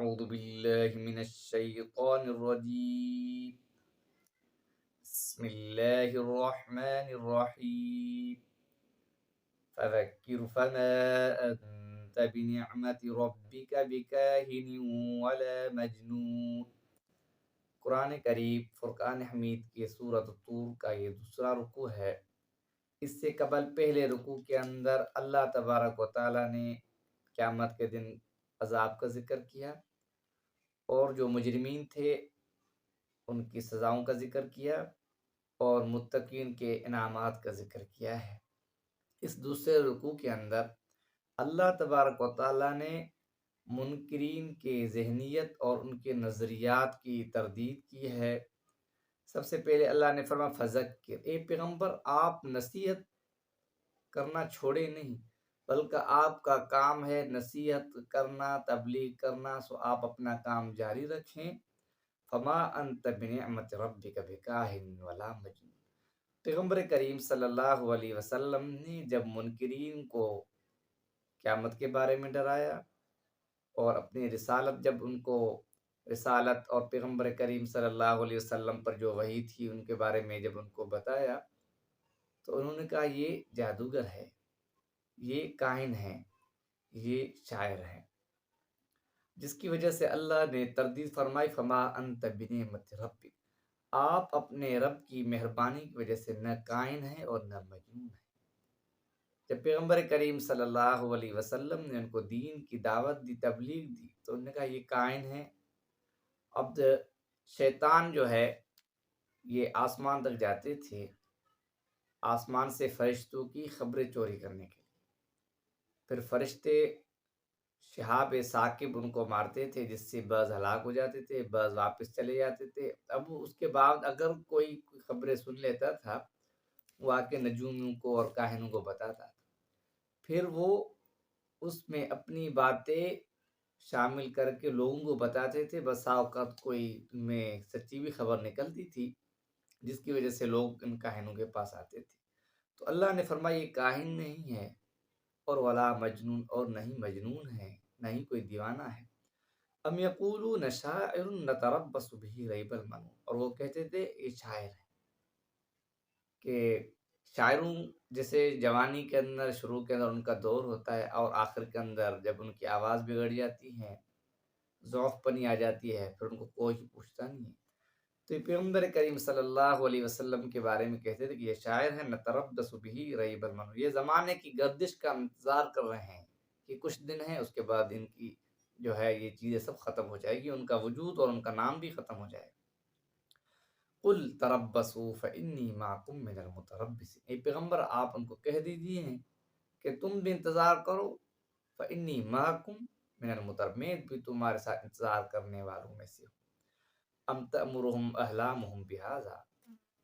أعوذ بالله من الشيطان الرجيم. بسم الله الرحمن الرحيم. فذكر فما أنت بنعمة ربك بكاهن ولا مجنون. قرآن کریم فرقان حمید کی سورۃ الطور کا یہ دوسرا رکوع ہے۔ اس سے قبل پہلے رکوع کے اندر اللہ تبارک و تعالیٰ نے قیامت کے دن عذاب کا ذکر کیا اور جو مجرمین تھے ان کی سزاؤں کا ذکر کیا اور متقین کے انعامات کا ذکر کیا ہے۔ اس دوسرے رکوع کے اندر اللہ تبارک و تعالیٰ نے منکرین کے ذہنیت اور ان کے نظریات کی تردید کی ہے۔ سب سے پہلے اللہ نے فرمایا فذکر، اے پیغمبر آپ نصیحت کرنا چھوڑے نہیں، بلکہ آپ کا کام ہے نصیحت کرنا، تبلیغ کرنا، سو آپ اپنا کام جاری رکھیں۔ فما انت بنعمت ربک بکاہن ولا مجنون۔ پیغمبر کریم صلی اللہ علیہ وسلم نے جب منکرین کو قیامت کے بارے میں ڈرایا اور اپنی رسالت جب ان کو رسالت اور پیغمبر کریم صلی اللہ علیہ وسلم پر جو وحی تھی ان کے بارے میں جب ان کو بتایا تو انہوں نے کہا یہ جادوگر ہے، یہ کاہن ہے، یہ شاعر ہے، جس کی وجہ سے اللہ نے تردید فرمائی فما انت بنعمت ربک، آپ اپنے رب کی مہربانی کی وجہ سے نہ کائن ہیں اور نہ مجنون ہیں۔ جب پیغمبر کریم صلی اللہ علیہ وسلم نے ان کو دین کی دعوت دی، تبلیغ دی، تو انہوں نے کہا یہ کائن ہیں۔ اب شیطان جو ہے یہ آسمان تک جاتے تھے آسمان سے فرشتوں کی خبریں چوری کرنے کے لیے، پھر فرشتے شہاب ثاقب ان کو مارتے تھے جس سے بعض ہلاک ہو جاتے تھے، بعض واپس چلے جاتے تھے۔ اب اس کے بعد اگر کوئی خبریں سن لیتا تھا وہ آ کے نجومیوں کو اور کاہنوں کو بتاتا تھا، پھر وہ اس میں اپنی باتیں شامل کر کے لوگوں کو بتاتے تھے۔ بسا اوقات کوئی ان میں سچی بھی خبر نکلتی تھی جس کی وجہ سے لوگ ان کاہنوں کے پاس آتے تھے۔ تو اللہ نے فرمایا یہ کاہن نہیں ہے اور ولا مجنون، اور نہیں مجنون ہے، نہیں کوئی دیوانہ ہے۔ ام یقولون شاعر نتربص به ریب المنون، اور وہ کہتے تھے یہ شاعر ہے، کہ شاعروں جیسے جوانی کے اندر شروع کے اندر ان کا دور ہوتا ہے اور آخر کے اندر جب ان کی آواز بگڑ جاتی ہے، ذوق پنی آ جاتی ہے، پھر ان کو کوئی پوچھتا نہیں ہے۔ تو یہ پیغمبر کریم صلی اللہ علیہ وسلم کے بارے میں کہتے تھے کہ یہ شاعر ہیں نتربص به ریب المنون، یہ زمانے کی گردش کا انتظار کر رہے ہیں کہ کچھ دن ہیں اس کے بعد ان کی جو ہے یہ چیزیں سب ختم ہو جائے گی، ان کا وجود اور ان کا نام بھی ختم ہو جائے گا۔ قل تربصوا فانی معکم من المتربصین، اے پیغمبر آپ ان کو کہہ دیجیے کہ تم بھی انتظار کرو، فانی معکم من المتربصین، میں بھی تمہارے ساتھ انتظار کرنے والوں میں سے ہوں۔ ام تأمرهم احلامهم بهذا،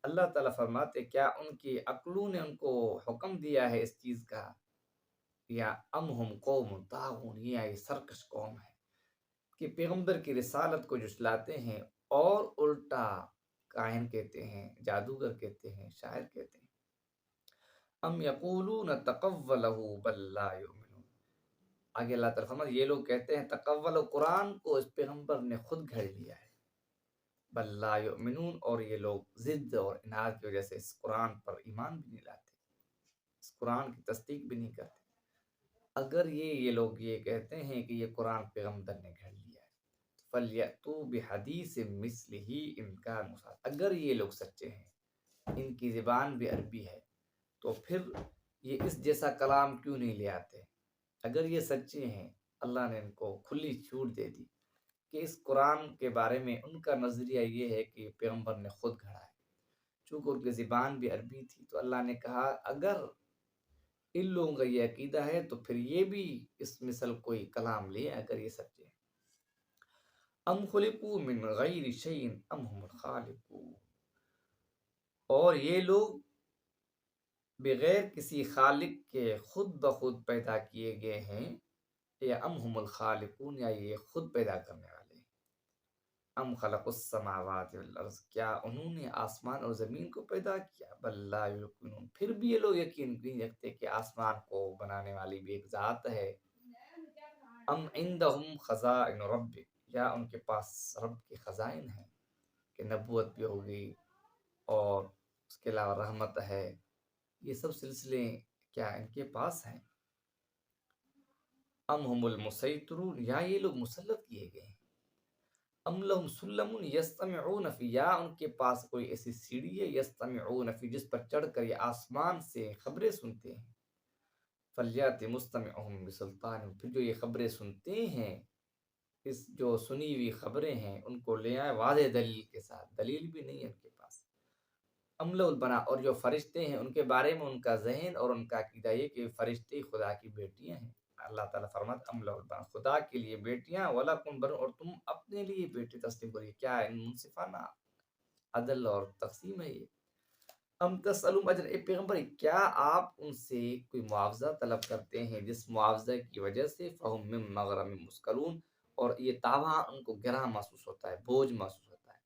اللہ تعالیٰ فرماتے کیا ان کی عقلوں نے ان کو حکم دیا ہے اس چیز کا، یا ام ہم قوم طاغون، یا یہ سرکش قوم ہے کہ پیغمبر کی رسالت کو جھٹلاتے ہیں اور الٹا کاہن کہتے ہیں، جادوگر کہتے ہیں، شاعر کہتے ہیں۔ ام یقولون تقولہ بل لا یؤمنون، آگے اللہ تعالیٰ فرماتے یہ لوگ کہتے ہیں تقول قرآن کو اس پیغمبر نے خود گھڑ لیا ہے، بل لا یؤمنون، اور یہ لوگ ضد اور اناد کی وجہ سے اس قرآن پر ایمان بھی نہیں لاتے، اس قرآن کی تصدیق بھی نہیں کرتے۔ اگر یہ لوگ یہ کہتے ہیں کہ یہ قرآن پیغمبر نے گھڑ لیا ہے، فَلْيَأْتُوا بِحَدِيثٍ مِثْلِهِ إِن كَانُوا صَادِقِينَ، اگر یہ لوگ سچے ہیں، ان کی زبان بھی عربی ہے، تو پھر یہ اس جیسا کلام کیوں نہیں لے آتے؟ اگر یہ سچے ہیں، اللہ نے ان کو کھلی چھوٹ دے دی کہ اس قرآن کے بارے میں ان کا نظریہ یہ ہے کہ پیغمبر نے خود گھڑا ہے، چونکہ ان کی زبان بھی عربی تھی، تو اللہ نے کہا اگر ان لوگوں کا یہ عقیدہ ہے تو پھر یہ بھی اس مثل کوئی کلام لے اگر یہ سچے ہیں۔ ام خلقوا من غیر شیء ام هم الخالقون، اور یہ لوگ بغیر کسی خالق کے خود بخود پیدا کیے گئے ہیں، یا ام هم الخالقون، یا یہ خود پیدا کرنے والے ہیں۔ ام خلق السماوات والارض، کیا انہوں نے آسمان اور زمین کو پیدا کیا، بل لا یوقنون، پھر بھی یہ لوگ یقین نہیں رکھتے کہ آسمان کو بنانے والی بھی ایک ذات ہے۔ ام عندهم خزائن ربک، یا ان کے پاس رب کے خزائن ہیں کہ نبوت بھی ہوگی اور اس کے علاوہ رحمت ہے، یہ سب سلسلے کیا ان کے پاس ہیں؟ ام ہم المسیطرون، یا یہ لوگ مسلط کیے گئے ہیں؟ ام لہم سلم یستمعون فی، یا ان کے پاس کوئی ایسی سیڑھی ہے یستمعون فی جس پر چڑھ کر یہ آسمان سے خبریں سنتے ہیں؟ فلیات مستمعہم بسلطان، پھر جو یہ خبریں سنتے ہیں، اس جو سنی ہوئی خبریں ہیں ان کو لے آئے واضح دلیل کے ساتھ، دلیل بھی نہیں ہے ان کے پاس۔ عمل البنا، اور جو فرشتے ہیں ان کے بارے میں ان کا ذہن اور ان کا عقیدہ یہ کہ فرشتے خدا کی بیٹیاں ہیں۔ اللہ تعالیٰ فرماتا عمل البنا، خدا کے لیے بیٹیاں، وَلَكُمْ بَنُونَ، اور تم اپنے لیے بیٹے تسلیم کریے۔ کیا ہے منصفانہ عدل اور تقسیم ہے یہ؟ ام تسألهم اجر، اے پیغمبر کیا آپ ان سے کوئی معاوضہ طلب کرتے ہیں جس معاوضہ کی وجہ سے فہم من مغرم مثقلون، اور یہ تاوہاں ان کو گرہ محسوس ہوتا ہے، بوجھ محسوس ہوتا ہے۔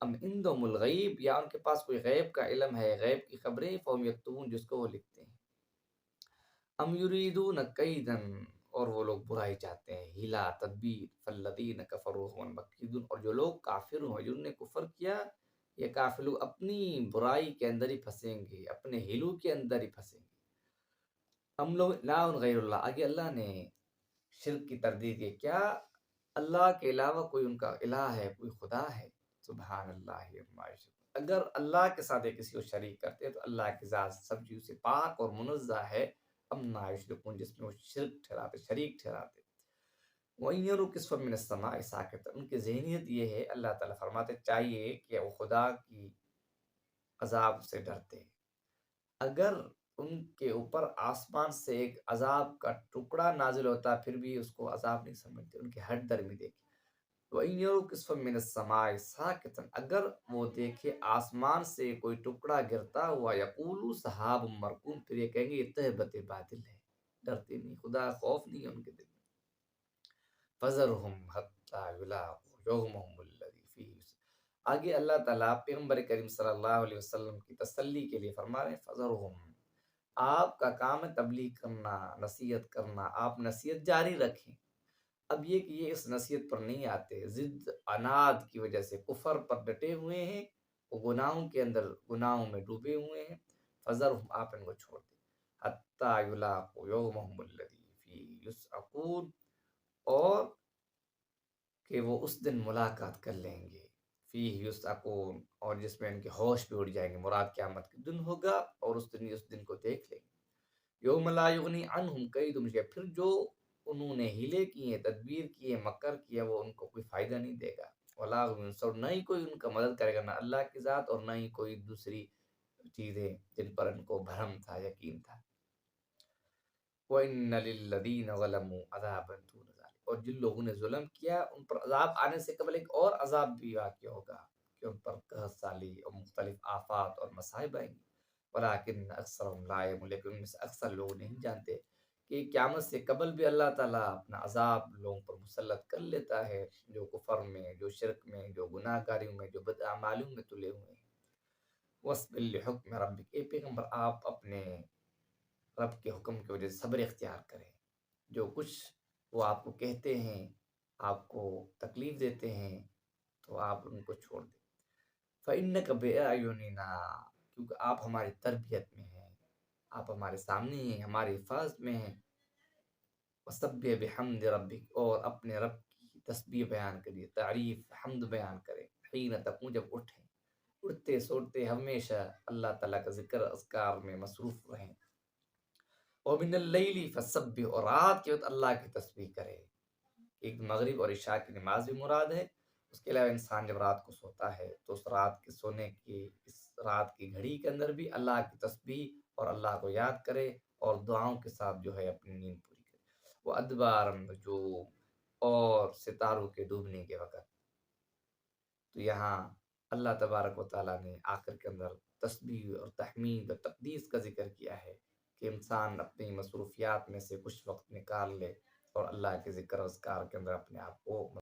ام عندهم الغیب، یا ان کے پاس کوئی غیب کا علم ہے، غیب کی خبریں، فہم یکتبون، جس کو وہ لکھتے ہیں۔ ام یریدون کیدا، اور وہ لوگ برائی چاہتے ہیں، ہیلا تدبیر، فالذین کفروا هم المکیدون، اور جو لوگ کافر ہیں، جنہوں نے کفر کیا، یہ کافر لوگ اپنی برائی کے اندر ہی پھنسیں گے، اپنے ہیلو کے اندر ہی پھنسیں گے۔ ہم لوگ الہ غیر اللہ، آگے اللہ نے شرک کی تردید کی، کیا اللہ کے علاوہ کوئی ان کا الہ ہے، کوئی خدا ہے؟ سبحان اللہ عما یشرکون، اگر اللہ کے ساتھ کسی کو شریک کرتے تو اللہ کی ذات سب چیزوں سے پاک اور منزہ ہے، عما یشرکون، جس میں وہ شرک ٹھہراتے، شریک ٹھہراتے۔ وَإِن يَرَوْا كِسْفًا مِّنَ السَّمَاءِ سَاقِطًا، ان کی ذہنیت یہ ہے، اللہ تعالیٰ فرماتے چاہیے کہ وہ خدا کی عذاب سے ڈرتے ہیں، اگر ان کے اوپر آسمان سے ایک عذاب کا ٹکڑا نازل ہوتا پھر بھی اس کو عذاب نہیں سمجھتے، ان کے ہٹ درمی دیکھیں۔ وَإِن يَرَوْا كِسْفًا مِّنَ السَّمَاءِ سَاقِطًا، اگر وہ دیکھے آسمان سے کوئی ٹکڑا گرتا ہوا، يَقُولُوا سَحَابٌ مَّرْكُومٌ، پھر یہ کہیں گے یہ تہبت باطل ہے، ڈرتے نہیں، خدا خوف نہیں ہے ان کے دل میں۔ فَذَرْهُمْ حَتَّىٰ يُلَاقُوا يَوْمَهُمُ الَّذِي فِيهِ، آگے اللہ تعالیٰ پیغمبر کریم صلی اللہ علیہ وسلم کی تسلی کے لیے فرما رہے ہیں فَذَرْهُمْ، آپ کا کام ہے تبلیغ کرنا، نصیحت کرنا، آپ نصیحت جاری رکھیں۔ اب یہ کہ یہ اس نصیحت پر نہیں آتے، ضد عناد کی وجہ سے کفر پر ڈٹے ہوئے ہیں، وہ گناہوں کے اندر گناہوں میں ڈوبے ہوئے ہیں، فَذَرْهُمْ، آپ ان کو چھوڑ دیں، حَتَّىٰ يُلَاقُوا يَوْمَهُمُ الَّذِي فِيهِ يُسْعَقُونَ، اور کہ وہ اس دن ملاقات کر لیں گے، فیہ یسعقون، اور جس میں ان کے ہوش بھی اڑ جائیں گے، مراد قیامت کے دن ہوگا، اور اس دن کو دیکھ لیں گے۔ یوم لا یغنی عنہم کیدہم شیئا، پھر جو انہوں نے ہیلے کیے، تدبیر کیے، مکر کیے، وہ ان کو کوئی فائدہ نہیں دے گا۔ ولا هم ینصرون، نہ ہی کوئی ان کا مدد کرے گا، نہ اللہ کی ذات اور نہ ہی کوئی دوسری چیزیں جن پر ان کو بھرم تھا، یقین تھا۔ وَإِنَّ لِلَّذِينَ ظَلَمُوا عَذَابًا دُونَ ذَلِكَ، اور جن لوگوں نے ظلم کیا ان پر عذاب آنے سے قبل ایک اور عذاب بھی واقع ہوگا کہ ان پر قحط سالی اور مختلف آفات اور مصائب آئیں گے۔ وَلَٰكِنَّ أَكْثَرَهُمْ لَا يَعْلَمُونَ، لیکن ان میں سے اکثر لوگ نہیں جانتے کہ قیامت سے قبل بھی اللہ تعالیٰ اپنا عذاب لوگوں پر مسلط کر لیتا ہے، جو کفر میں، جو شرک میں، جو گناہ کاریوں میں، جو بدعمالیوں میں تلے ہوئے ہیں۔ وَاصْبِرْ لِحُکْمِ رَبِّکَ، اے پیغمبر آپ اپنے رب کے حکم کی وجہ سے صبر اختیار کریں، جو کچھ وہ آپ کو کہتے ہیں، آپ کو تکلیف دیتے ہیں، تو آپ ان کو چھوڑ دیں۔ فَإِنَّكَ بِأَعْيُنِنَا، کیونکہ آپ ہماری تربیت میں ہیں، آپ ہمارے سامنے ہیں، ہماری حفاظت میں ہیں۔ وَسَبِّحْ بِحَمْدِ رَبِّكَ، اور اپنے رب کی تسبیح بیان کریے، تعریف حمد بیان کریں، حین تقوم، جب اٹھیں، اٹھتے سوتے ہمیشہ اللہ تعالیٰ کا ذکر اذکار میں مصروف رہیں۔ وَمِنَ اللَّيْلِ فَسَبِّحْ، اور رات کے وقت اللہ کی تسبیح کرے۔ ایک مغرب اور عشاء کی نماز بھی مراد ہے، اس کے علاوہ انسان جب رات کو سوتا ہے تو اس رات کے سونے کی، اس رات کی گھڑی کے اندر بھی اللہ کی تسبیح اور اللہ کو یاد کرے، اور دعاؤں کے ساتھ جو ہے اپنی نیند پوری کرے۔ وہ ادبار النجوم، اور ستاروں کے ڈوبنے کے وقت۔ تو یہاں اللہ تبارک و تعالیٰ نے آخر کے اندر تسبیح اور تحمید اور تقدیس کا ذکر کیا ہے کہ انسان اپنی مصروفیات میں سے کچھ وقت نکال لے اور اللہ کے ذکر و اذکار کے اندر اپنے آپ کو